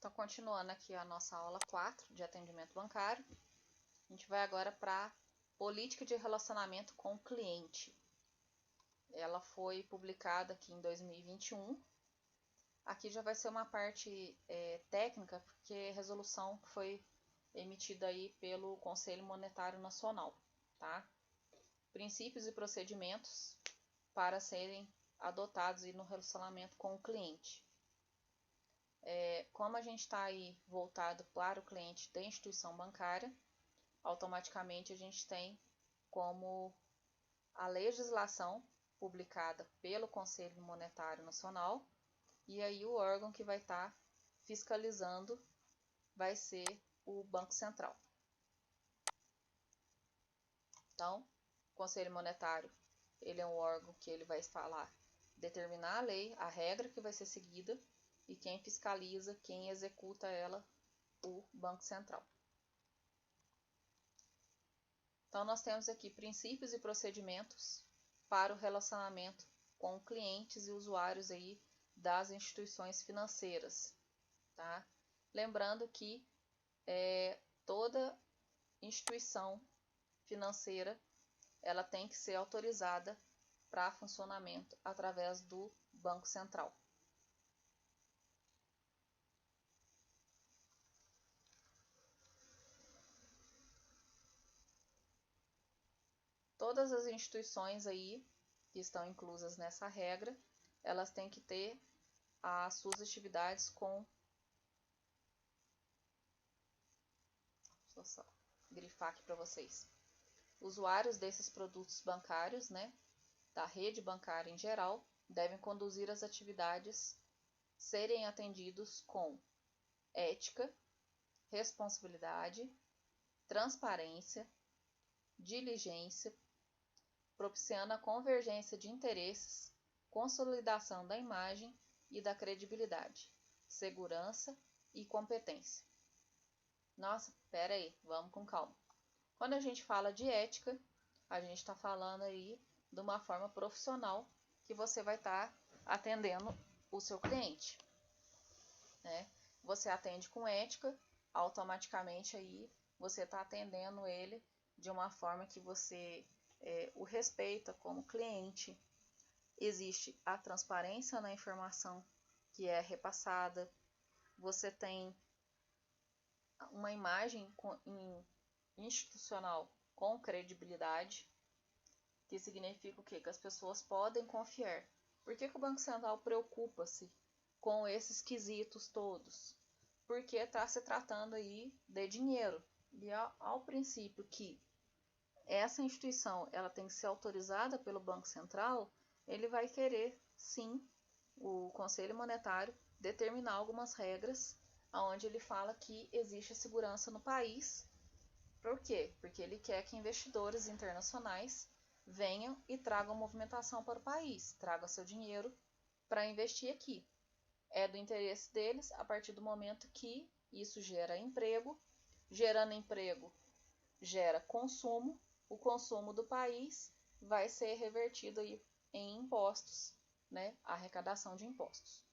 Então, continuando aqui a nossa aula 4 de atendimento bancário, a gente vai agora para política de relacionamento com o cliente. Ela foi publicada aqui em 2021. Aqui já vai ser uma parte técnica, porque a resolução foi emitida aí pelo Conselho Monetário Nacional, tá? Princípios e procedimentos para serem adotados aí no relacionamento com o cliente. Como a gente está aí voltado para o cliente da instituição bancária, automaticamente a gente tem como a legislação publicada pelo Conselho Monetário Nacional, e aí o órgão que vai estar fiscalizando vai ser o Banco Central. Então, o Conselho Monetário, ele é um órgão que ele vai falar, determinar a lei, a regra que vai ser seguida, e quem fiscaliza, quem executa ela, o Banco Central. Então, nós temos aqui princípios e procedimentos para o relacionamento com clientes e usuários aí das instituições financeiras, tá? Lembrando que toda instituição financeira ela tem que ser autorizada para funcionamento através do Banco Central. Todas as instituições aí que estão inclusas nessa regra, elas têm que ter as suas atividades com... Deixa eu só grifar aqui para vocês. Usuários desses produtos bancários, né, da rede bancária em geral, devem conduzir as atividades, serem atendidos com ética, responsabilidade, transparência, diligência, propiciando a convergência de interesses, consolidação da imagem e da credibilidade, segurança e competência. Nossa, pera aí, vamos com calma. Quando a gente fala de ética, a gente está falando aí de uma forma profissional que você vai estar atendendo o seu cliente, né? Você atende com ética, automaticamente aí você está atendendo ele de uma forma que você o respeita como cliente. Existe a transparência na informação que é repassada. Você tem uma imagem institucional com credibilidade, que significa o quê? Que as pessoas podem confiar. Por que o Banco Central preocupa-se com esses quesitos todos? Porque está se tratando aí de dinheiro. E ao princípio que essa instituição ela tem que ser autorizada pelo Banco Central, ele vai querer, sim, o Conselho Monetário determinar algumas regras onde ele fala que existe segurança no país. Por quê? Porque ele quer que investidores internacionais venham e tragam movimentação para o país, tragam seu dinheiro para investir aqui. É do interesse deles a partir do momento que isso gera emprego, gerando emprego gera consumo, o consumo do país vai ser revertido aí em impostos, né? Arrecadação de impostos.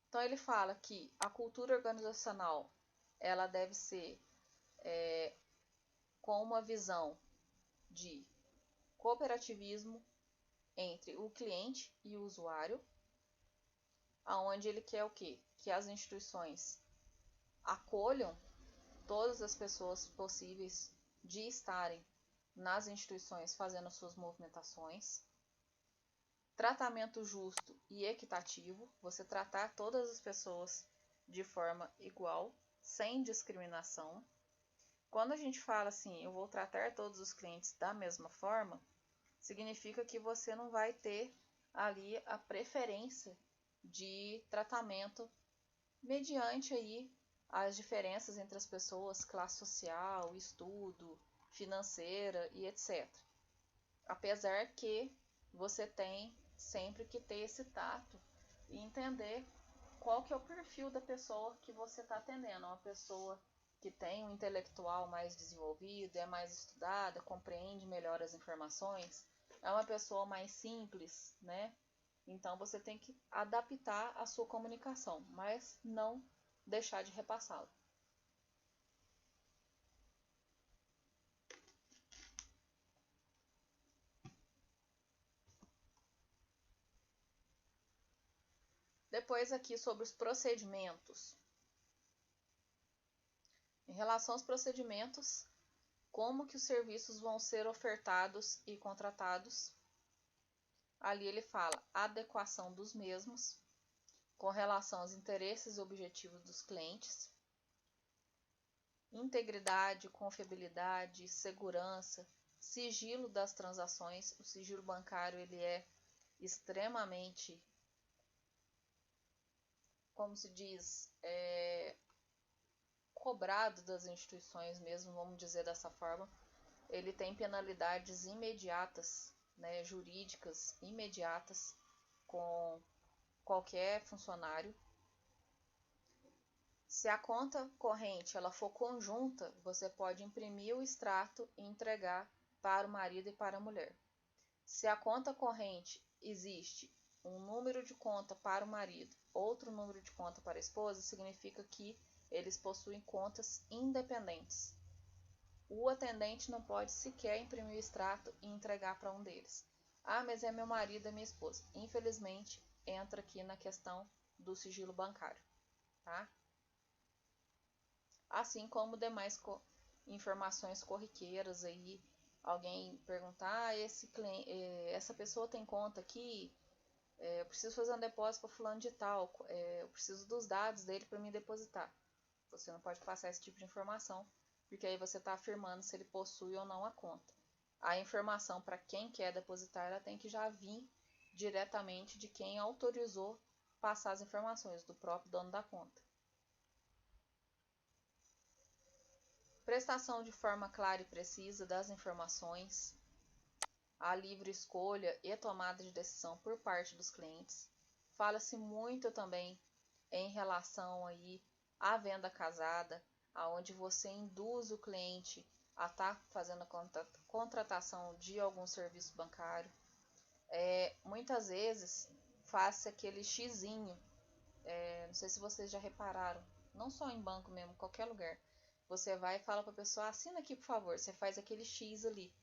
Então ele fala que a cultura organizacional ela deve ser com uma visão de cooperativismo entre o cliente e o usuário, aonde ele quer o quê? Que as instituições acolham todas as pessoas possíveis de estarem nas instituições fazendo suas movimentações. Tratamento justo e equitativo, você tratar todas as pessoas de forma igual, sem discriminação. Quando a gente fala assim, eu vou tratar todos os clientes da mesma forma, significa que você não vai ter ali a preferência de tratamento mediante aí as diferenças entre as pessoas, classe social, estudo, financeira e etc. Apesar que você tem sempre que ter esse tato e entender qual que é o perfil da pessoa que você está atendendo. Uma pessoa que tem um intelectual mais desenvolvido, é mais estudada, compreende melhor as informações, é uma pessoa mais simples, né? Então você tem que adaptar a sua comunicação, mas não deixar de repassá-la. Depois aqui sobre os procedimentos. Em relação aos procedimentos, como que os serviços vão ser ofertados e contratados. Ali ele fala adequação dos mesmos com relação aos interesses e objetivos dos clientes, integridade, confiabilidade, segurança, sigilo das transações. O sigilo bancário ele é extremamente, como se diz, cobrado das instituições mesmo, vamos dizer dessa forma. Ele tem penalidades imediatas, né, jurídicas imediatas com qualquer funcionário. Se a conta corrente ela for conjunta, você pode imprimir o extrato e entregar para o marido e para a mulher. Se a conta corrente existe um número de conta para o marido, outro número de conta para a esposa, significa que eles possuem contas independentes. O atendente não pode sequer imprimir o extrato e entregar para um deles. Ah, mas é meu marido e minha esposa. Infelizmente, entra aqui na questão do sigilo bancário, tá? Assim como demais informações corriqueiras aí, alguém perguntar, essa pessoa tem conta aqui, eu preciso fazer um depósito para fulano de tal, eu preciso dos dados dele para me depositar. Você não pode passar esse tipo de informação, porque aí você está afirmando se ele possui ou não a conta. A informação para quem quer depositar, ela tem que já vir diretamente de quem autorizou passar as informações, do próprio dono da conta. Prestação de forma clara e precisa das informações, a livre escolha e tomada de decisão por parte dos clientes. Fala-se muito também em relação aí à venda casada, aonde você induz o cliente a estar fazendo a contratação de algum serviço bancário. Muitas vezes faz-se aquele xizinho, não sei se vocês já repararam, não só em banco mesmo, qualquer lugar. Você vai e fala para a pessoa, assina aqui por favor, você faz aquele X ali.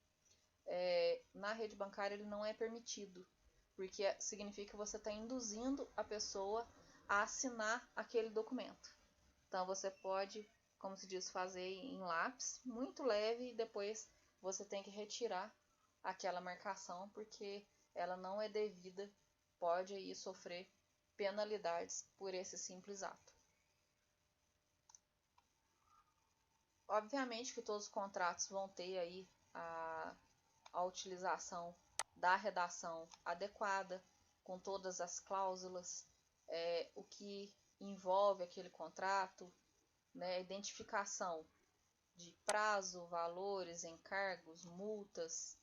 Na rede bancária ele não é permitido, porque significa que você está induzindo a pessoa a assinar aquele documento. Então você pode, como se diz, fazer em lápis, muito leve, e depois você tem que retirar aquela marcação, porque ela não é devida, pode aí sofrer penalidades por esse simples ato. Obviamente que todos os contratos vão ter aí a utilização da redação adequada, com todas as cláusulas, o que envolve aquele contrato, né, identificação de prazo, valores, encargos, multas,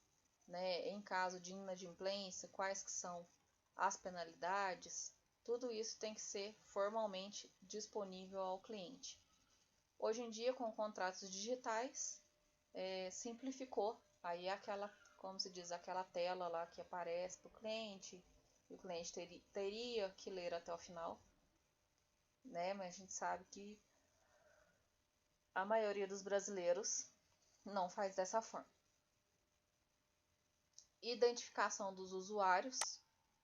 né, em caso de inadimplência, quais que são as penalidades, tudo isso tem que ser formalmente disponível ao cliente. Hoje em dia, com contratos digitais, simplificou, aí aquela, como se diz, aquela tela lá que aparece para o cliente, e o cliente teria que ler até o final, né? Mas a gente sabe que a maioria dos brasileiros não faz dessa forma. Identificação dos usuários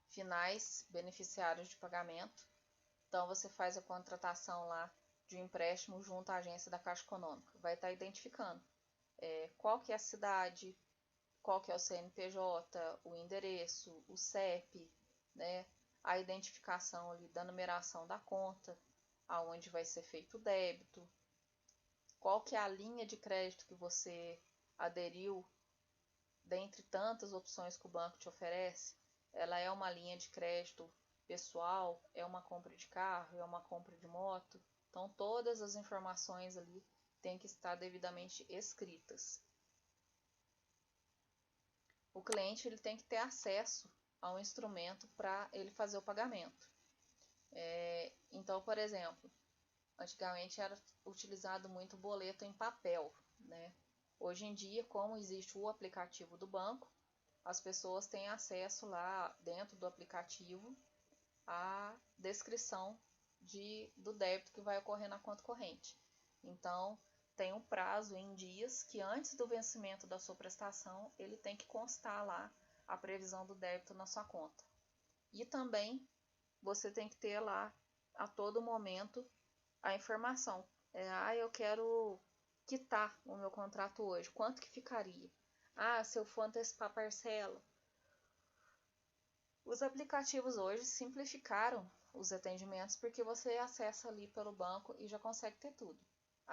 finais, beneficiários de pagamento. Então você faz a contratação lá de um empréstimo junto à agência da Caixa Econômica. Vai estar identificando qual que é a cidade, qual que é o CNPJ, o endereço, o CEP, né? A identificação ali da numeração da conta, aonde vai ser feito o débito, qual que é a linha de crédito que você aderiu, dentre tantas opções que o banco te oferece. Ela é uma linha de crédito pessoal, é uma compra de carro, é uma compra de moto. Então todas as informações ali têm que estar devidamente escritas. O cliente ele tem que ter acesso ao instrumento para ele fazer o pagamento. Então, por exemplo, antigamente era utilizado muito boleto em papel, né? Hoje em dia, como existe o aplicativo do banco, as pessoas têm acesso lá dentro do aplicativo à descrição do débito que vai ocorrer na conta corrente. Então, tem um prazo em dias que antes do vencimento da sua prestação, ele tem que constar lá a previsão do débito na sua conta. E também você tem que ter lá a todo momento a informação. Eu quero quitar o meu contrato hoje. Quanto que ficaria? Se eu for antecipar parcela. Os aplicativos hoje simplificaram os atendimentos porque você acessa ali pelo banco e já consegue ter tudo.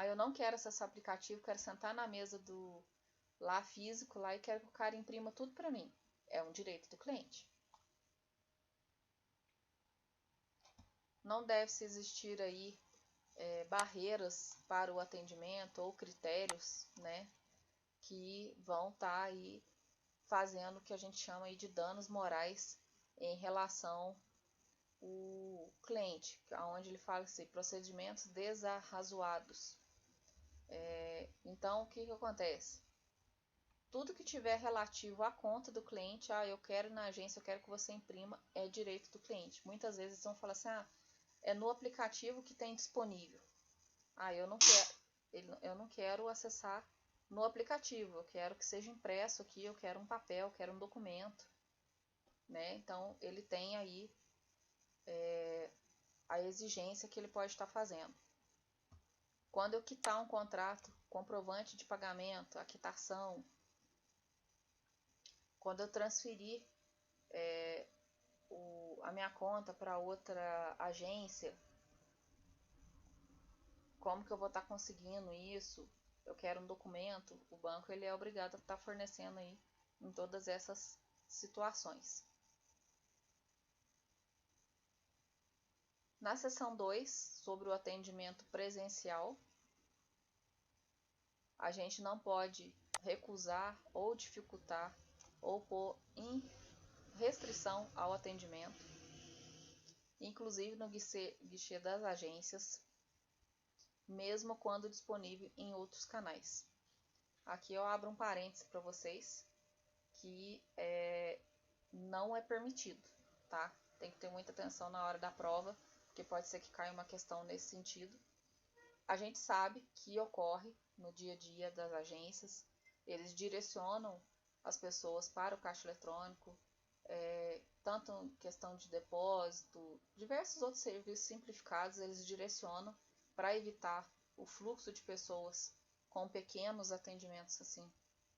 Eu não quero acessar o aplicativo, quero sentar na mesa do lá físico lá e quero que o cara imprima tudo para mim. É um direito do cliente. Não deve-se existir aí barreiras para o atendimento ou critérios, né, que vão estar aí fazendo o que a gente chama aí de danos morais em relação ao cliente, onde ele fala assim, procedimentos desarrazoados. Então, o que acontece? Tudo que tiver relativo à conta do cliente, eu quero ir na agência, eu quero que você imprima, é direito do cliente. Muitas vezes eles vão falar assim, é no aplicativo que tem disponível. Eu não quero acessar no aplicativo, eu quero que seja impresso aqui, eu quero um papel, eu quero um documento, né? Então, ele tem aí a exigência que ele pode estar fazendo. Quando eu quitar um contrato, comprovante de pagamento, a quitação, quando eu transferir a minha conta para outra agência, como que eu vou estar conseguindo isso? Eu quero um documento, o banco ele é obrigado a estar fornecendo aí em todas essas situações. Na seção 2, sobre o atendimento presencial, a gente não pode recusar ou dificultar ou pôr em restrição ao atendimento, inclusive no guichê das agências, mesmo quando disponível em outros canais. Aqui eu abro um parêntese para vocês que não é permitido, tá? Tem que ter muita atenção na hora da prova, porque pode ser que caia uma questão nesse sentido. A gente sabe que ocorre no dia a dia das agências, eles direcionam as pessoas para o caixa eletrônico, tanto em questão de depósito, diversos outros serviços simplificados eles direcionam para evitar o fluxo de pessoas com pequenos atendimentos assim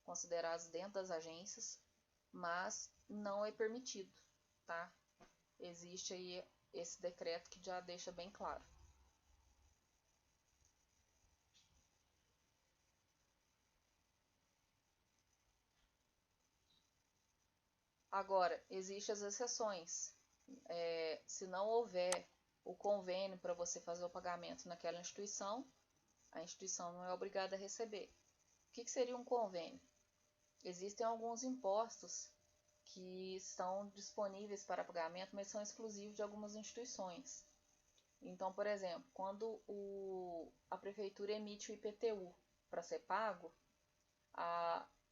considerados dentro das agências, mas não é permitido, tá? Existe aí esse decreto que já deixa bem claro. Agora, existem as exceções. Se não houver o convênio para você fazer o pagamento naquela instituição, a instituição não é obrigada a receber. O que seria um convênio? Existem alguns impostos que estão disponíveis para pagamento, mas são exclusivos de algumas instituições. Então, por exemplo, quando a prefeitura emite o IPTU para ser pago,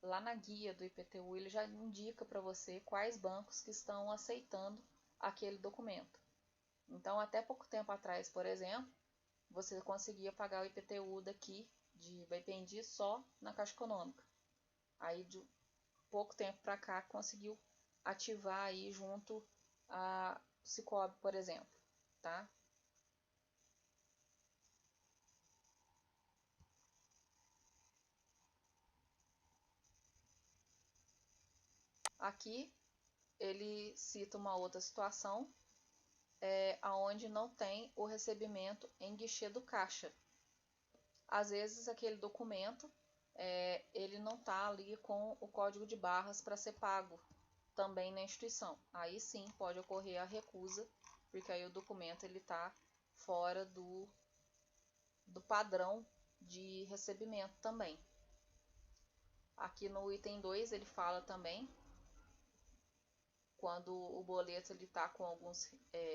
lá na guia do IPTU ele já indica para você quais bancos que estão aceitando aquele documento. Então, até pouco tempo atrás, por exemplo, você conseguia pagar o IPTU daqui de Baipendi só na Caixa Econômica. Aí, de pouco tempo para cá, conseguiu ativar aí junto a Sicoob, por exemplo, tá? Aqui ele cita uma outra situação, onde não tem o recebimento em guichê do caixa. Às vezes aquele documento ele não está ali com o código de barras para ser pago também na instituição. Aí sim pode ocorrer a recusa, porque aí o documento ele está fora do padrão de recebimento também. Aqui no item 2 ele fala também quando o boleto está com alguns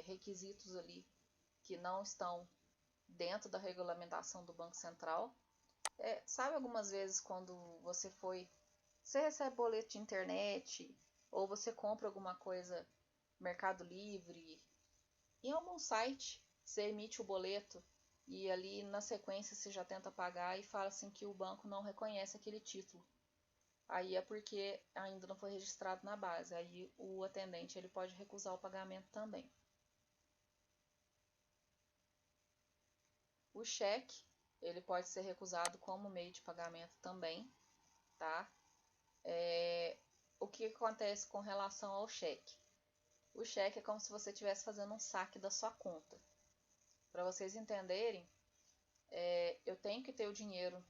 requisitos ali que não estão dentro da regulamentação do Banco Central. Sabe algumas vezes quando você recebe boleto de internet ou você compra alguma coisa Mercado Livre, em algum site, você emite o boleto e ali na sequência você já tenta pagar e fala assim que o banco não reconhece aquele título. Aí é porque ainda não foi registrado na base. Aí o atendente ele pode recusar o pagamento também. O cheque ele pode ser recusado como meio de pagamento também, tá? O que acontece com relação ao cheque? O cheque é como se você estivesse fazendo um saque da sua conta. Para vocês entenderem, eu tenho que ter o dinheiro,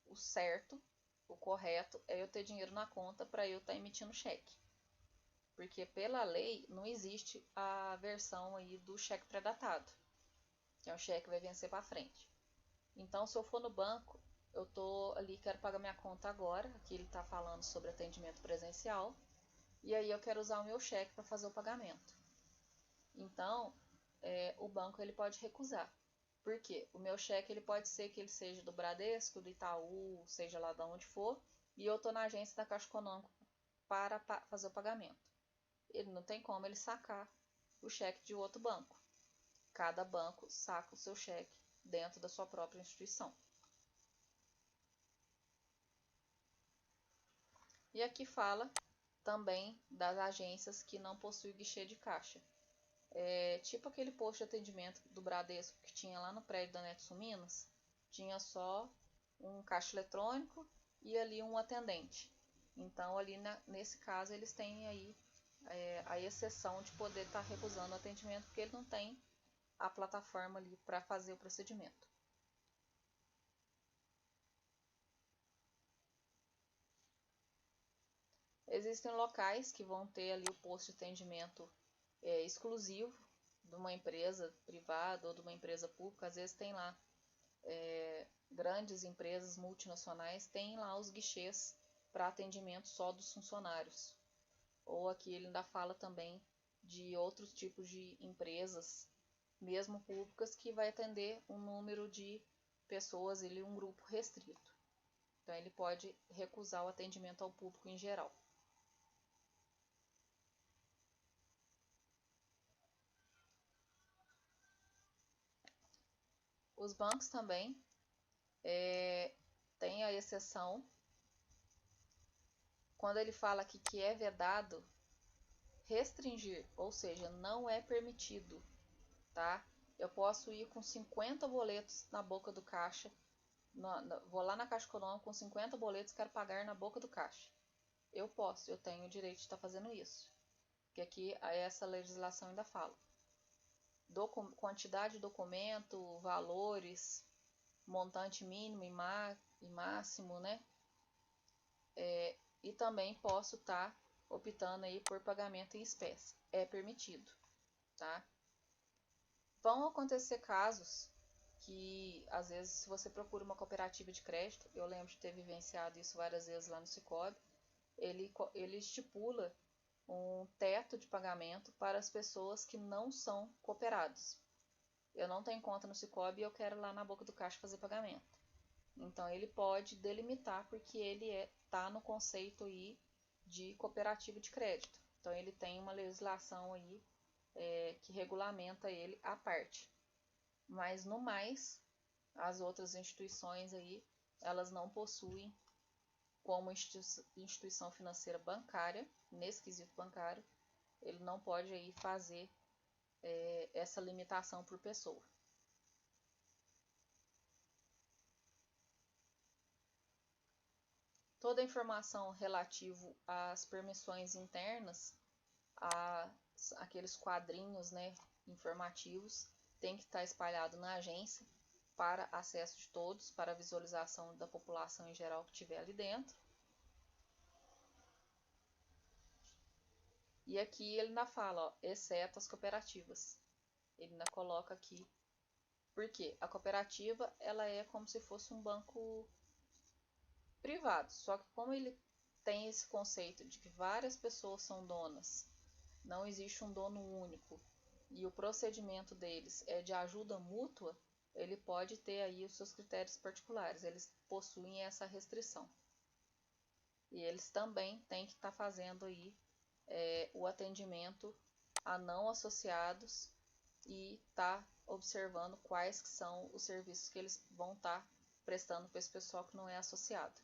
o certo, o correto é eu ter dinheiro na conta para eu estar emitindo cheque. Porque pela lei não existe a versão aí do cheque pré-datado, que é um cheque que vai vencer para frente. Então, se eu for no banco, eu tô ali, quero pagar minha conta agora, aqui ele está falando sobre atendimento presencial, e aí eu quero usar o meu cheque para fazer o pagamento. Então, o banco ele pode recusar. Por quê? O meu cheque ele pode ser que ele seja do Bradesco, do Itaú, seja lá de onde for, e eu estou na agência da Caixa Econômica para fazer o pagamento. Ele não tem como ele sacar o cheque de outro banco. Cada banco saca o seu cheque dentro da sua própria instituição. E aqui fala também das agências que não possuem guichê de caixa. Tipo aquele posto de atendimento do Bradesco que tinha lá no prédio da Nexo Minas, tinha só um caixa eletrônico e ali um atendente. Então ali nesse caso eles têm aí a exceção de poder estar recusando o atendimento porque ele não tem a plataforma ali para fazer o procedimento. Existem locais que vão ter ali o posto de atendimento exclusivo de uma empresa privada ou de uma empresa pública. Às vezes tem lá grandes empresas multinacionais, tem lá os guichês para atendimento só dos funcionários. Ou aqui ele ainda fala também de outros tipos de empresas, mesmo públicas, que vai atender um número de pessoas, ele um grupo restrito. Então ele pode recusar o atendimento ao público em geral. Os bancos também têm a exceção quando ele fala aqui que é vedado restringir, ou seja, não é permitido, tá? Eu posso ir com 50 boletos na boca do caixa, vou lá na Caixa Econômica com 50 boletos, quero pagar na boca do caixa. Eu posso, eu tenho o direito de estar fazendo isso. Porque aqui essa legislação ainda fala. Quantidade de documento, valores, montante mínimo e máximo, né? E também posso estar optando aí por pagamento em espécie. É permitido, tá? Vão acontecer casos que, às vezes, se você procura uma cooperativa de crédito, eu lembro de ter vivenciado isso várias vezes lá no Sicoob, ele estipula um teto de pagamento para as pessoas que não são cooperados. Eu não tenho conta no Sicoob e eu quero ir lá na boca do caixa fazer pagamento. Então ele pode delimitar porque ele está no conceito aí de cooperativa de crédito. Então ele tem uma legislação aí que regulamenta ele à parte. Mas no mais, as outras instituições aí, elas não possuem como instituição financeira bancária, nesse quesito bancário, ele não pode aí fazer essa limitação por pessoa. Toda a informação relativa às permissões internas, aqueles quadrinhos, né, informativos, tem que estar espalhado na agência para acesso de todos, para visualização da população em geral que estiver ali dentro. E aqui ele ainda fala, ó, exceto as cooperativas. Ele ainda coloca aqui. Porque a cooperativa ela é como se fosse um banco privado. Só que como ele tem esse conceito de que várias pessoas são donas, não existe um dono único, e o procedimento deles é de ajuda mútua, ele pode ter aí os seus critérios particulares. Eles possuem essa restrição. E eles também têm que estar fazendo aí o atendimento a não associados e tá observando quais que são os serviços que eles vão estar prestando para esse pessoal que não é associado.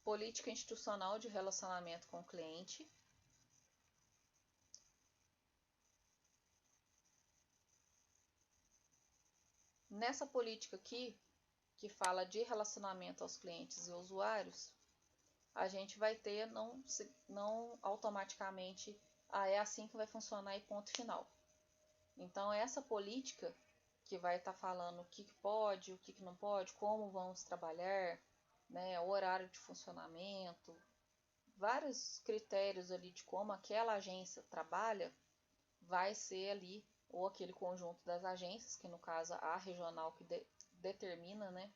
Política institucional de relacionamento com o cliente. Nessa política aqui, que fala de relacionamento aos clientes e usuários, a gente vai ter não automaticamente, é assim que vai funcionar e ponto final. Então, essa política que vai estar falando o que pode, o que não pode, como vamos trabalhar, né, o horário de funcionamento, vários critérios ali de como aquela agência trabalha, vai ser ali, ou aquele conjunto das agências, que no caso a regional que determina, né,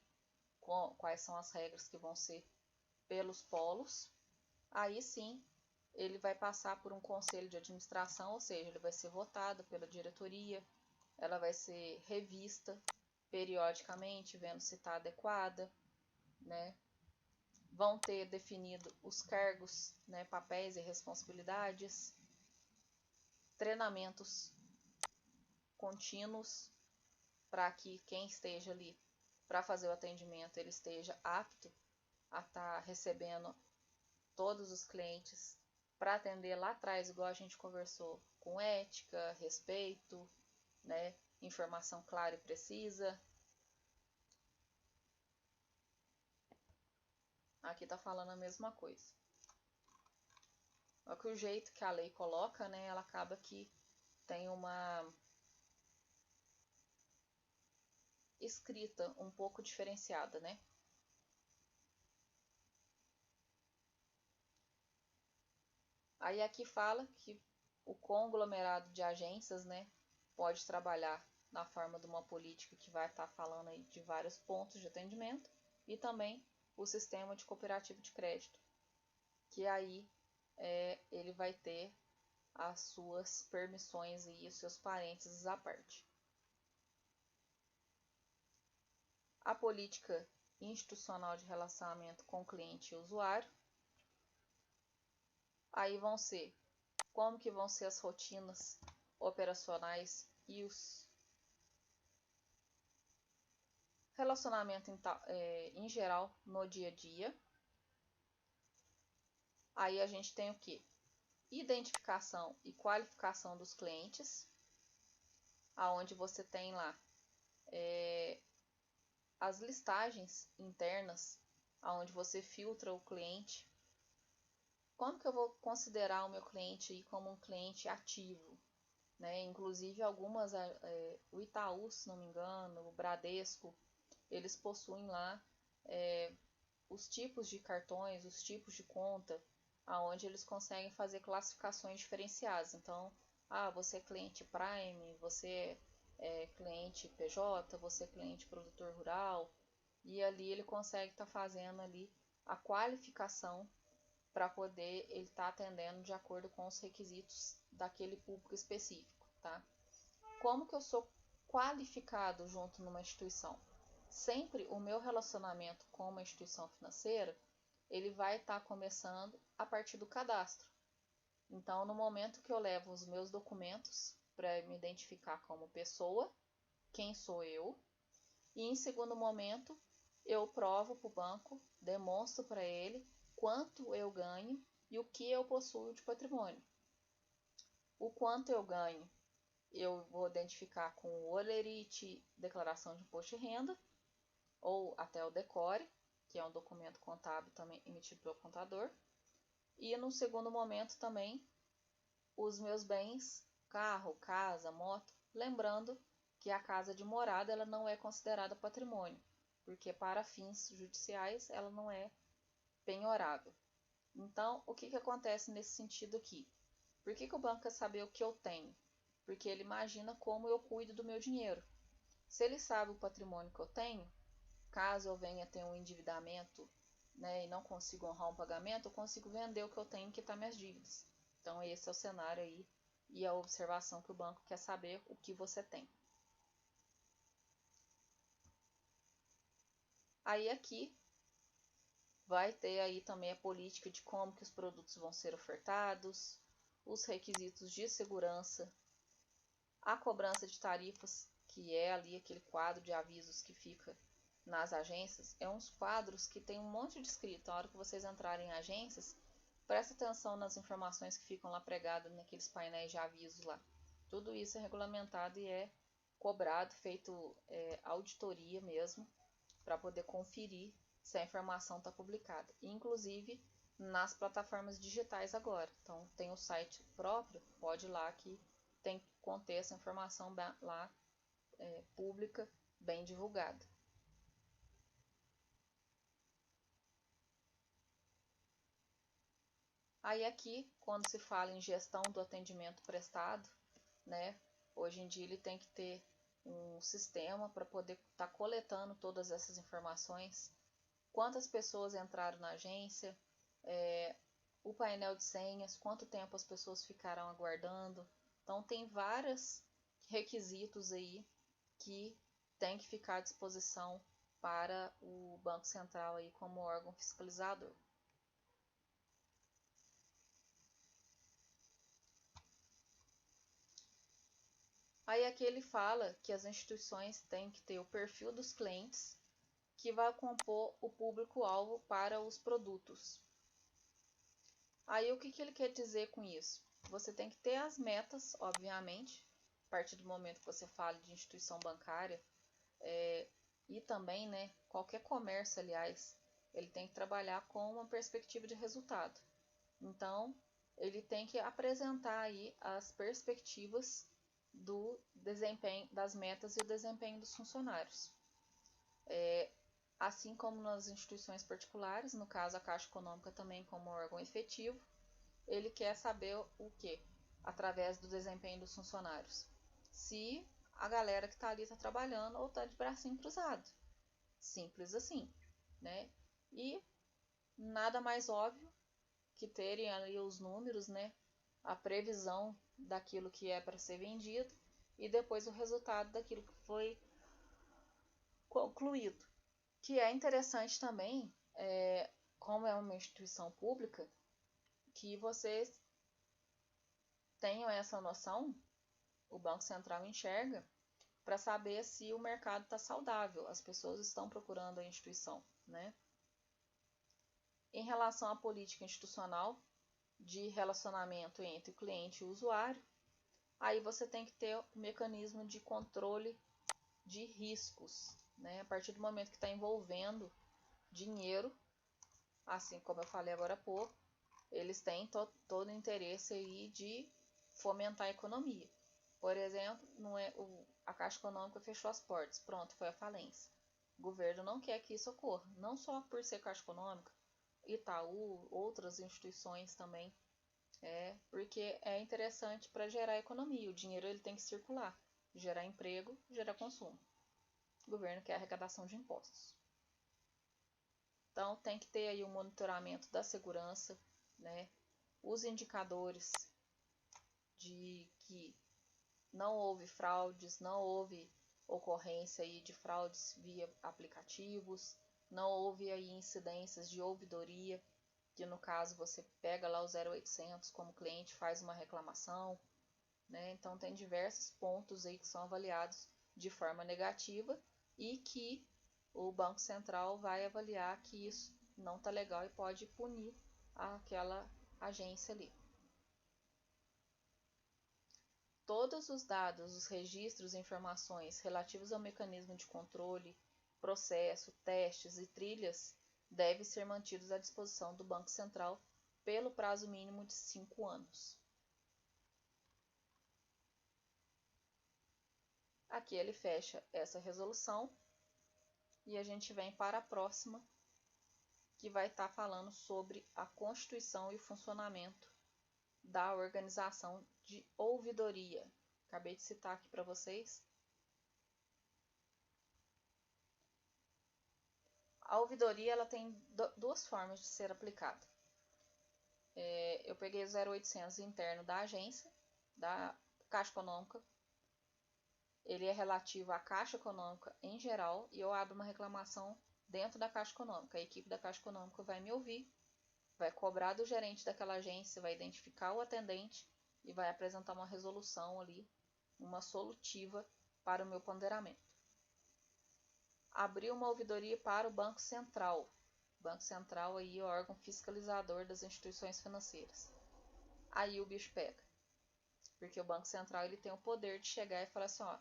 quais são as regras que vão ser pelos polos. Aí sim, ele vai passar por um conselho de administração, ou seja, ele vai ser votado pela diretoria, ela vai ser revista periodicamente, vendo se está adequada, né? Vão ter definido os cargos, né, papéis e responsabilidades, treinamentos contínuos para que quem esteja ali para fazer o atendimento ele esteja apto a estar recebendo todos os clientes para atender lá atrás, igual a gente conversou, com ética, respeito, né, informação clara e precisa. Aqui tá falando a mesma coisa. Só que o jeito que a lei coloca, né, ela acaba que tem uma escrita um pouco diferenciada, né? Aí aqui fala que o conglomerado de agências, né, pode trabalhar na forma de uma política que vai estar falando aí de vários pontos de atendimento e também o sistema de cooperativo de crédito, que aí ele vai ter as suas permissões e os seus parênteses à parte. A política institucional de relacionamento com cliente e usuário. Aí vão ser como que vão ser as rotinas operacionais e os relacionamento em geral no dia a dia. Aí a gente tem o que? Identificação e qualificação dos clientes, aonde você tem lá as listagens internas, aonde você filtra o cliente. Como que eu vou considerar o meu cliente aí como um cliente ativo? Né? Inclusive algumas, o Itaú, se não me engano, o Bradesco, eles possuem lá os tipos de cartões, os tipos de conta, aonde eles conseguem fazer classificações diferenciadas. Então, você é cliente Prime, você é cliente PJ, você é cliente produtor rural, e ali ele consegue estar fazendo ali a qualificação para poder ele estar atendendo de acordo com os requisitos daquele público específico, tá? Como que eu sou qualificado junto numa instituição? Sempre o meu relacionamento com uma instituição financeira, ele vai estar começando a partir do cadastro. Então, no momento que eu levo os meus documentos para me identificar como pessoa, quem sou eu, e em segundo momento, eu provo para o banco, demonstro para ele quanto eu ganho e o que eu possuo de patrimônio. O quanto eu ganho, eu vou identificar com o Olerite, declaração de imposto de renda, ou até o DECORE, que é um documento contábil também emitido pelo contador. E no segundo momento também, os meus bens, carro, casa, moto, lembrando que a casa de morada ela não é considerada patrimônio, porque para fins judiciais ela não é penhorável. Então, o que acontece nesse sentido aqui? Por que o banco quer saber o que eu tenho? Porque ele imagina como eu cuido do meu dinheiro. Se ele sabe o patrimônio que eu tenho, caso eu venha ter um endividamento, né, e não consigo honrar um pagamento, eu consigo vender o que eu tenho e quitar minhas dívidas. Então, esse é o cenário aí e a observação que o banco quer saber o que você tem. Aí aqui Vai ter aí também a política de como que os produtos vão ser ofertados, os requisitos de segurança, a cobrança de tarifas, que é ali aquele quadro de avisos que fica nas agências. É uns quadros que tem um monte de escrito. Na hora que vocês entrarem em agências, presta atenção nas informações que ficam lá pregadas naqueles painéis de avisos lá. Tudo isso é regulamentado e é cobrado, feito auditoria mesmo, para poder conferir se a informação está publicada. Inclusive nas plataformas digitais agora. Então tem o site próprio, pode ir lá que tem que conter essa informação lá pública, bem divulgada. Aí aqui, quando se fala em gestão do atendimento prestado, né, hoje em dia ele tem que ter um sistema para poder estar coletando todas essas informações. Quantas pessoas entraram na agência, o painel de senhas, quanto tempo as pessoas ficaram aguardando. Então tem vários requisitos aí que tem que ficar à disposição para o Banco Central aí como órgão fiscalizador. Aí aqui ele fala que as instituições têm que ter o perfil dos clientes que vai compor o público-alvo para os produtos. Aí o que ele quer dizer com isso? Você tem que ter as metas, obviamente, a partir do momento que você fala de instituição bancária, e também, né, qualquer comércio, aliás, ele tem que trabalhar com uma perspectiva de resultado. Então, ele tem que apresentar aí as perspectivas do desempenho das metas e o desempenho dos funcionários. Assim como nas instituições particulares, no caso a Caixa Econômica também como órgão efetivo, ele quer saber o que? Através do desempenho dos funcionários. Se a galera que está ali está trabalhando ou está de bracinho cruzado. Simples assim, né? E nada mais óbvio que terem ali os números, né? A previsão daquilo que é para ser vendido e depois o resultado daquilo que foi concluído. Que é interessante também, como é uma instituição pública, que vocês tenham essa noção, o Banco Central enxerga, para saber se o mercado está saudável, as pessoas estão procurando a instituição, né? Em relação à política institucional de relacionamento entre o cliente e o usuário, aí você tem que ter o mecanismo de controle de riscos, né? A partir do momento que está envolvendo dinheiro, assim como eu falei agora há pouco, eles têm todo o interesse aí de fomentar a economia. Por exemplo, a Caixa Econômica fechou as portas, pronto, foi a falência. O governo não quer que isso ocorra, não só por ser Caixa Econômica, Itaú, outras instituições também, porque é interessante para gerar economia. O dinheiro ele tem que circular, gerar emprego, gerar consumo. O governo quer arrecadação de impostos. Então tem que ter aí o monitoramento da segurança, né? Os indicadores de que não houve fraudes, não houve ocorrência aí de fraudes via aplicativos, não houve aí incidências de ouvidoria, que no caso você pega lá o 0800 como cliente, faz uma reclamação, né? Então tem diversos pontos aí que são avaliados de forma negativa e que o Banco Central vai avaliar que isso não está legal e pode punir aquela agência ali. Todos os dados, os registros e informações relativos ao mecanismo de controle, processo, testes e trilhas devem ser mantidos à disposição do Banco Central pelo prazo mínimo de 5 anos. Aqui ele fecha essa resolução e a gente vem para a próxima, que vai estar falando sobre a constituição e o funcionamento da organização de ouvidoria. Acabei de citar aqui para vocês. A ouvidoria ela tem duas formas de ser aplicada. Eu peguei o 0800 interno da agência, da Caixa Econômica. Ele é relativo à Caixa Econômica em geral e eu abro uma reclamação dentro da Caixa Econômica. A equipe da Caixa Econômica vai me ouvir, vai cobrar do gerente daquela agência, vai identificar o atendente e vai apresentar uma resolução ali, uma solutiva para o meu ponderamento. Abrir uma ouvidoria para o Banco Central. O Banco Central aí é o órgão fiscalizador das instituições financeiras. Aí o bicho pega. Porque o Banco Central ele tem o poder de chegar e falar assim, ó,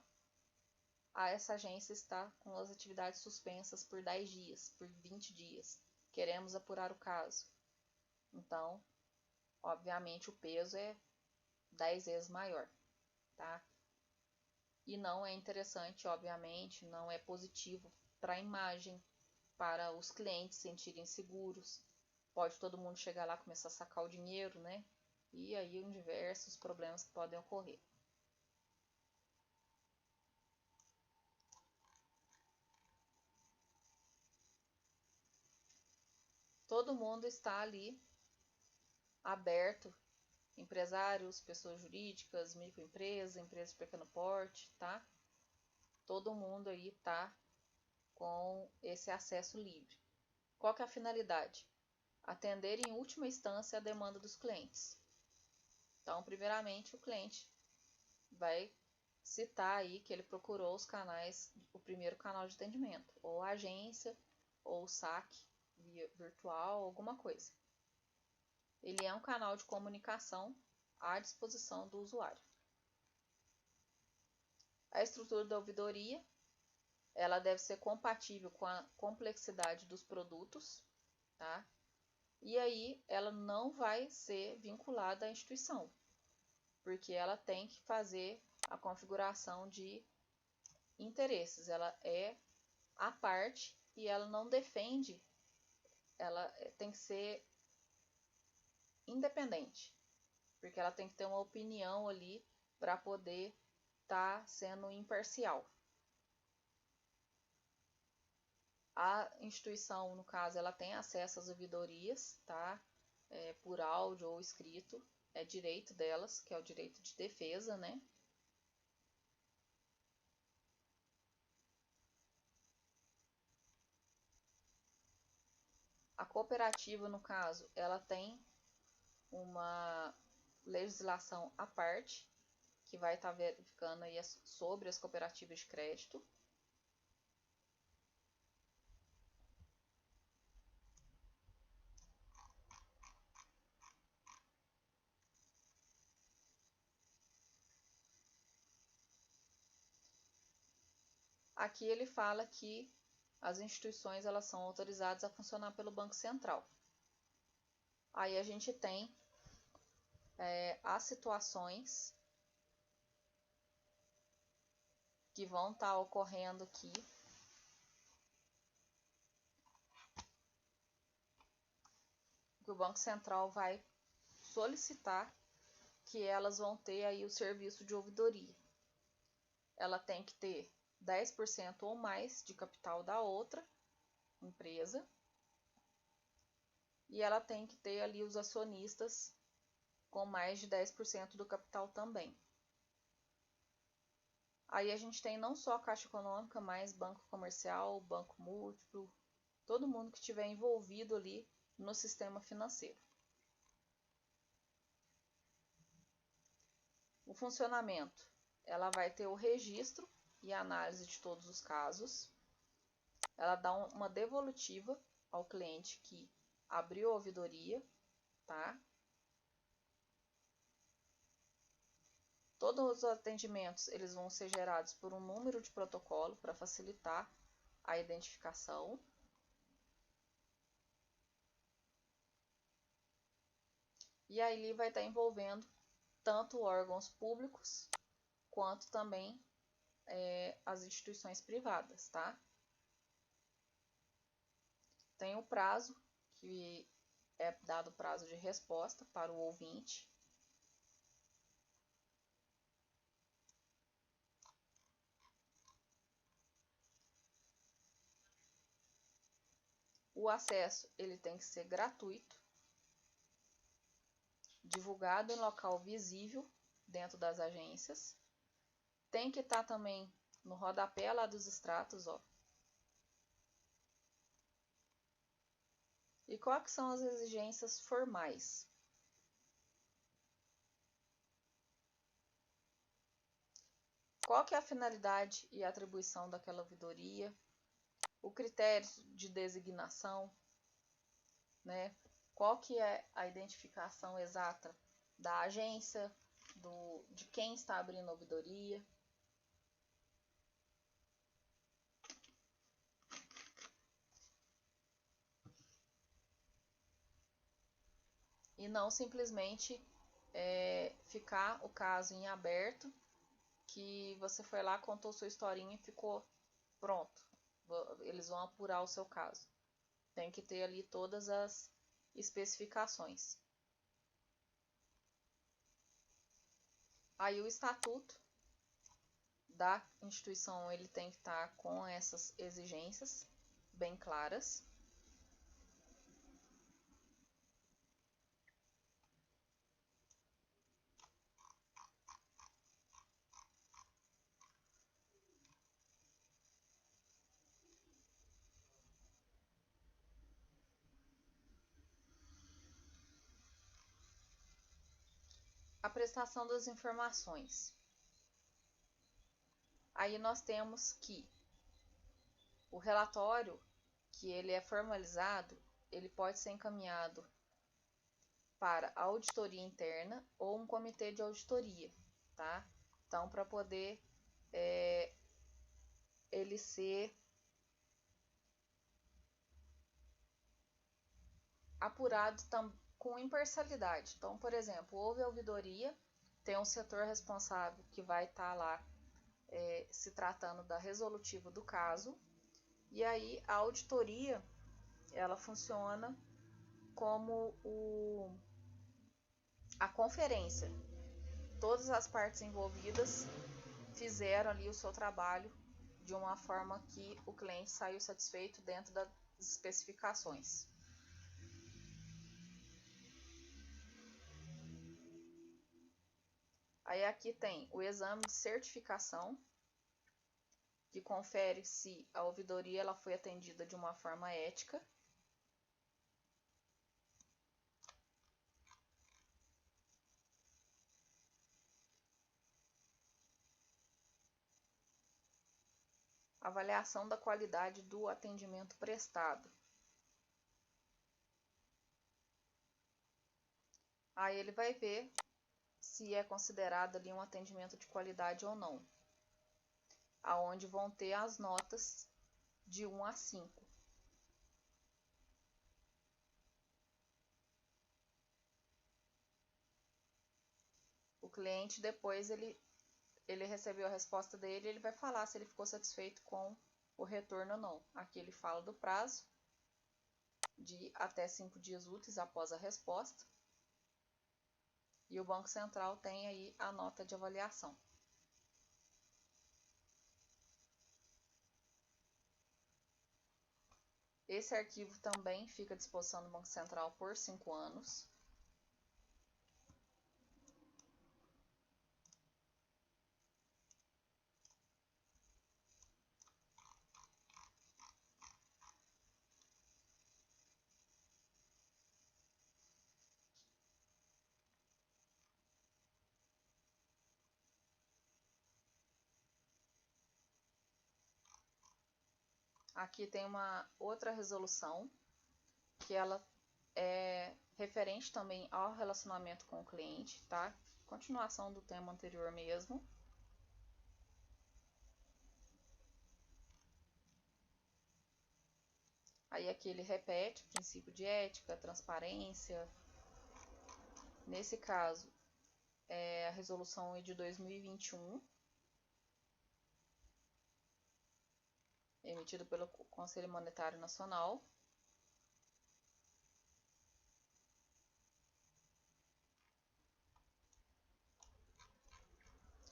essa agência está com as atividades suspensas por 10 dias, por 20 dias. Queremos apurar o caso. Então, obviamente o peso é 10 vezes maior, tá? E não é interessante, obviamente, não é positivo para a imagem, para os clientes se sentirem seguros. Pode todo mundo chegar lá e começar a sacar o dinheiro, né? E aí diversos problemas que podem ocorrer. Todo mundo está ali aberto, empresários, pessoas jurídicas, microempresas, empresas de pequeno porte, tá? Todo mundo aí tá com esse acesso livre. Qual que é a finalidade? Atender em última instância a demanda dos clientes. Então, primeiramente, o cliente vai citar aí que ele procurou os canais, o primeiro canal de atendimento, ou a agência, ou o saque via virtual, alguma coisa. Ele é um canal de comunicação à disposição do usuário. A estrutura da ouvidoria, ela deve ser compatível com a complexidade dos produtos, tá? E aí ela não vai ser vinculada à instituição, porque ela tem que fazer a configuração de interesses. Ela é à parte e ela não defende, ela tem que ser independente, porque ela tem que ter uma opinião ali para poder estar sendo imparcial. A instituição, no caso, ela tem acesso às ouvidorias, tá? Por áudio ou escrito, é direito delas, que é o direito de defesa, né? A cooperativa, no caso, ela tem uma legislação à parte, que vai estar verificando aí sobre as cooperativas de crédito. Aqui ele fala que as instituições elas são autorizadas a funcionar pelo Banco Central. Aí a gente tem as situações que vão estar ocorrendo aqui. Que o Banco Central vai solicitar que elas vão ter aí o serviço de ouvidoria. Ela tem que ter 10% ou mais de capital da outra empresa. E ela tem que ter ali os acionistas com mais de 10% do capital também. Aí a gente tem não só a Caixa Econômica, mas banco comercial, banco múltiplo, todo mundo que estiver envolvido ali no sistema financeiro. O funcionamento, ela vai ter o registro e a análise de todos os casos. Ela dá uma devolutiva ao cliente que abriu a ouvidoria, tá? Todos os atendimentos eles vão ser gerados por um número de protocolo para facilitar a identificação. E aí ele vai estar envolvendo tanto órgãos públicos quanto também as instituições privadas, tá? Tem o prazo, que é dado prazo de resposta para o ouvinte. O acesso ele tem que ser gratuito, divulgado em local visível dentro das agências. Tem que estar também no rodapé lá dos extratos, ó, E quais são as exigências formais? Qual que é a finalidade e atribuição daquela ouvidoria? O critério de designação, né? Qual que é a identificação exata da agência, de quem está abrindo a ouvidoria? E não simplesmente ficar o caso em aberto, que você foi lá, contou sua historinha e ficou pronto. Eles vão apurar o seu caso. Tem que ter ali todas as especificações. Aí o estatuto da instituição ele tem que estar com essas exigências bem claras. A prestação das informações. Aí nós temos que o relatório, que ele é formalizado, ele pode ser encaminhado para a auditoria interna ou um comitê de auditoria, tá? Então, para poder ele ser apurado com imparcialidade. Então, por exemplo, houve a ouvidoria, tem um setor responsável que vai estar lá se tratando da resolutiva do caso, e aí a auditoria ela funciona como a conferência. Todas as partes envolvidas fizeram ali o seu trabalho de uma forma que o cliente saiu satisfeito dentro das especificações. Aí aqui tem o exame de certificação, que confere se a ouvidoria ela foi atendida de uma forma ética. Avaliação da qualidade do atendimento prestado. Aí ele vai ver se é considerado ali um atendimento de qualidade ou não. Aonde vão ter as notas de 1 a 5. O cliente depois ele recebeu a resposta dele, ele vai falar se ele ficou satisfeito com o retorno ou não. Aqui ele fala do prazo de até 5 dias úteis após a resposta. E o Banco Central tem aí a nota de avaliação. Esse arquivo também fica à disposição do Banco Central por 5 anos. Aqui tem uma outra resolução, que ela é referente também ao relacionamento com o cliente, tá? Continuação do tema anterior mesmo. Aí aqui ele repete o princípio de ética, transparência. Nesse caso, a resolução é de 2021, emitida pelo Conselho Monetário Nacional.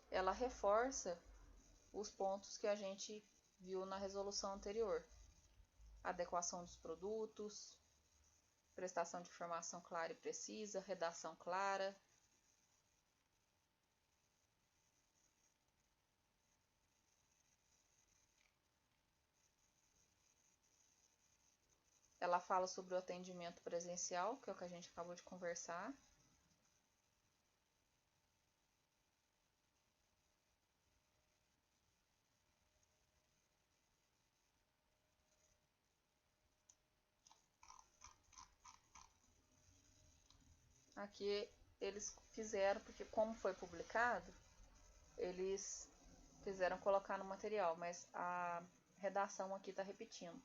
Ela reforça os pontos que a gente viu na resolução anterior. Adequação dos produtos, prestação de informação clara e precisa, redação clara. Ela fala sobre o atendimento presencial, que é o que a gente acabou de conversar. Aqui eles fizeram, porque como foi publicado, eles fizeram colocar no material, mas a redação aqui está repetindo.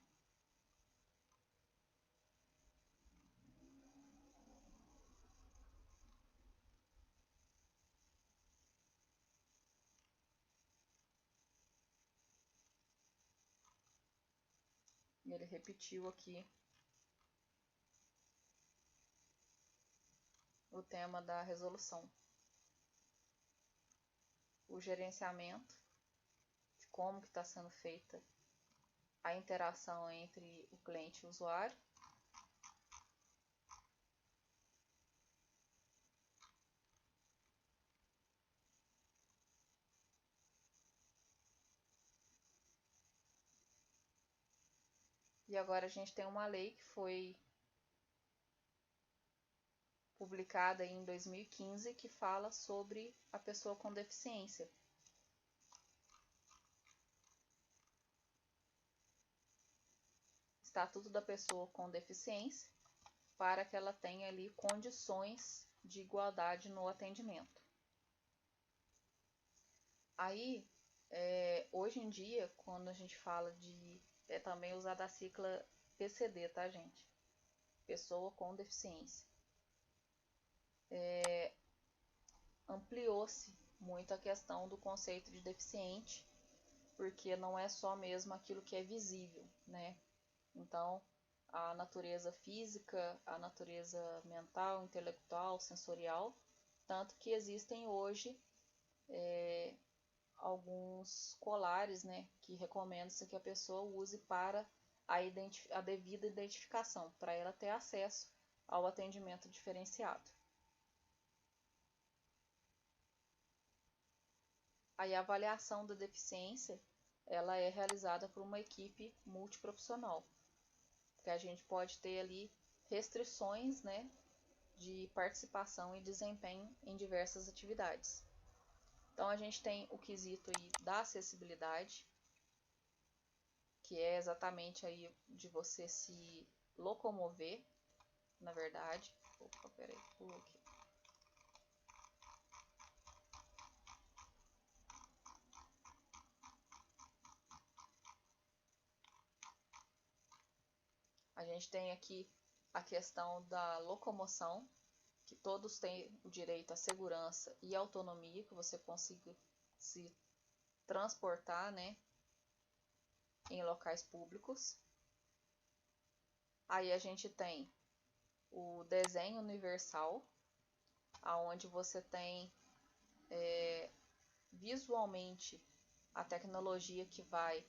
E ele repetiu aqui o tema da resolução. O gerenciamento, de como que está sendo feita a interação entre o cliente e o usuário. E agora a gente tem uma lei que foi publicada em 2015 que fala sobre a pessoa com deficiência. Estatuto da pessoa com deficiência, para que ela tenha ali condições de igualdade no atendimento. Aí, hoje em dia, quando a gente fala de... É também usada a sigla PCD, tá, gente? Pessoa com deficiência. Ampliou-se muito a questão do conceito de deficiente, porque não é só mesmo aquilo que é visível, né? Então, a natureza física, a natureza mental, intelectual, sensorial, tanto que existem hoje alguns colares, né, que recomenda-se que a pessoa use para a devida identificação, para ela ter acesso ao atendimento diferenciado. Aí a avaliação da deficiência, ela é realizada por uma equipe multiprofissional, que a gente pode ter ali restrições, né, de participação e desempenho em diversas atividades. Então a gente tem o quesito aí da acessibilidade, que é exatamente aí de você se locomover, na verdade. Opa, peraí, pulou aqui. A gente tem aqui a questão da locomoção, que todos têm o direito à segurança e autonomia, que você consiga se transportar, né, em locais públicos. Aí a gente tem o desenho universal, aonde você tem visualmente a tecnologia que vai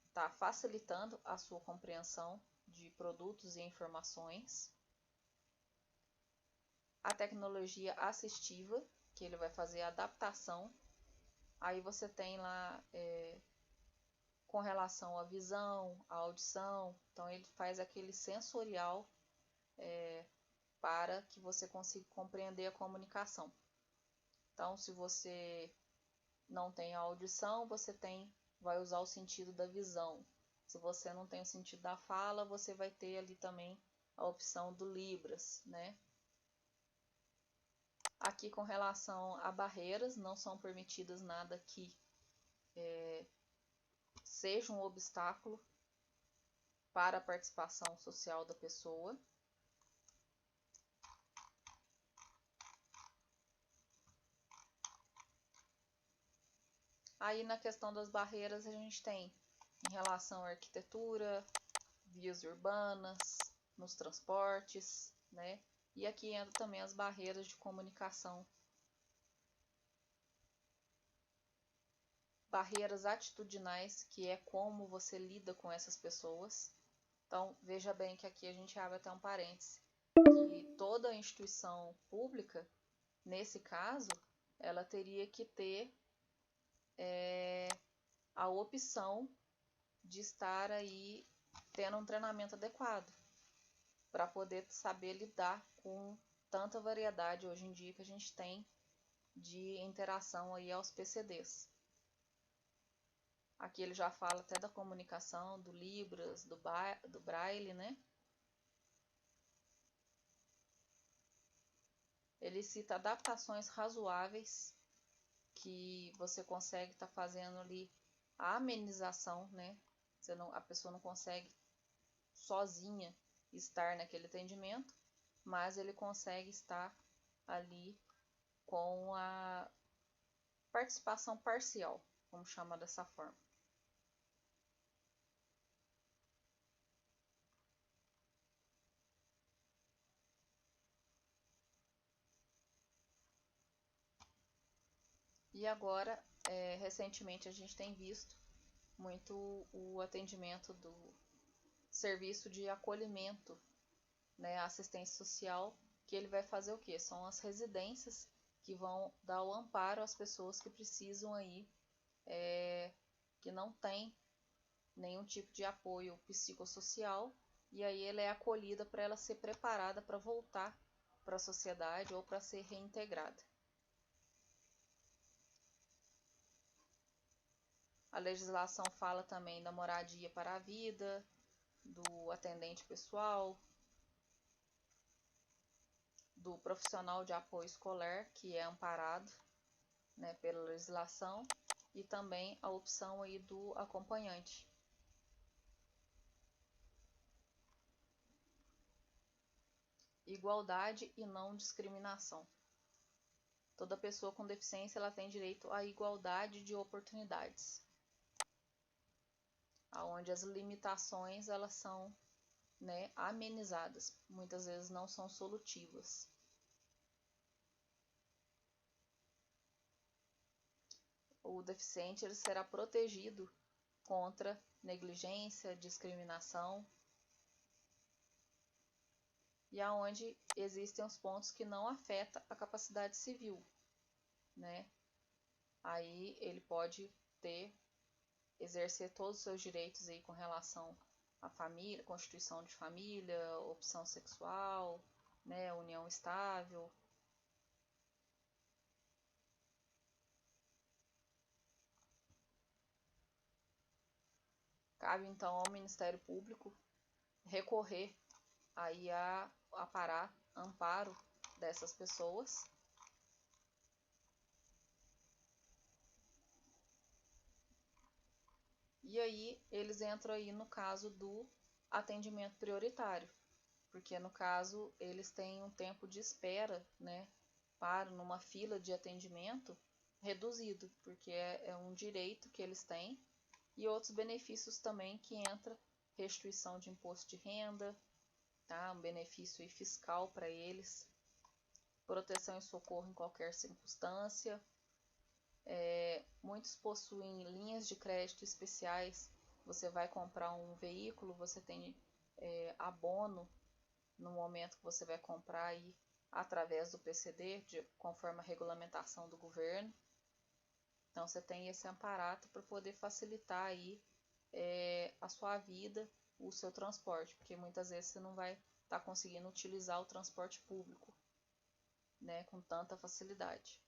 estar facilitando a sua compreensão de produtos e informações. A tecnologia assistiva, que ele vai fazer a adaptação. Aí você tem lá com relação à visão, à audição, então ele faz aquele sensorial para que você consiga compreender a comunicação. Então, se você não tem a audição, você vai usar o sentido da visão. Se você não tem o sentido da fala, você vai ter ali também a opção do Libras, né? Aqui com relação a barreiras, não são permitidas nada que seja um obstáculo para a participação social da pessoa. Aí na questão das barreiras a gente tem em relação à arquitetura, vias urbanas, nos transportes, né? E aqui entra também as barreiras de comunicação. Barreiras atitudinais, que é como você lida com essas pessoas. Então, veja bem que aqui a gente abre até um parêntese, que toda instituição pública, nesse caso, ela teria que ter a opção de estar aí tendo um treinamento adequado. para poder saber lidar com tanta variedade hoje em dia que a gente tem de interação aí aos PCDs. Aqui ele já fala até da comunicação, do Libras, do Braille, né? Ele cita adaptações razoáveis que você consegue estar fazendo ali a amenização, né? A pessoa não consegue sozinha estar naquele atendimento, mas ele consegue estar ali com a participação parcial, vamos chamar dessa forma. E agora, recentemente, a gente tem visto muito o atendimento do serviço de acolhimento, né, assistência social, que ele vai fazer o quê? São as residências que vão dar o amparo às pessoas que precisam aí, que não tem nenhum tipo de apoio psicossocial, e aí ela é acolhida para ela ser preparada para voltar para a sociedade ou para ser reintegrada. A legislação fala também da moradia para a vida, do atendente pessoal, do profissional de apoio escolar, que é amparado, né, pela legislação, e também a opção aí do acompanhante. Igualdade e não discriminação. Toda pessoa com deficiência ela tem direito à igualdade de oportunidades, aonde as limitações elas são, né, amenizadas, muitas vezes não são solutivas. O deficiente ele será protegido contra negligência, discriminação, e aonde existem os pontos que não afetam a capacidade civil, né? Aí ele pode exercer todos os seus direitos aí com relação à família, constituição de família, opção sexual, né, união estável. Cabe então ao Ministério Público recorrer aí a amparo dessas pessoas. E aí eles entram aí no caso do atendimento prioritário, porque no caso eles têm um tempo de espera, né, para numa fila de atendimento reduzido, porque é um direito que eles têm, e outros benefícios também que entra restituição de imposto de renda, tá? Um benefício fiscal para eles, proteção e socorro em qualquer circunstância. Muitos possuem linhas de crédito especiais. Você vai comprar um veículo, você tem abono no momento que você vai comprar aí, através do PCD, conforme a regulamentação do governo. Então você tem esse amparato para poder facilitar aí a sua vida, o seu transporte, porque muitas vezes você não vai estar conseguindo utilizar o transporte público, né, com tanta facilidade.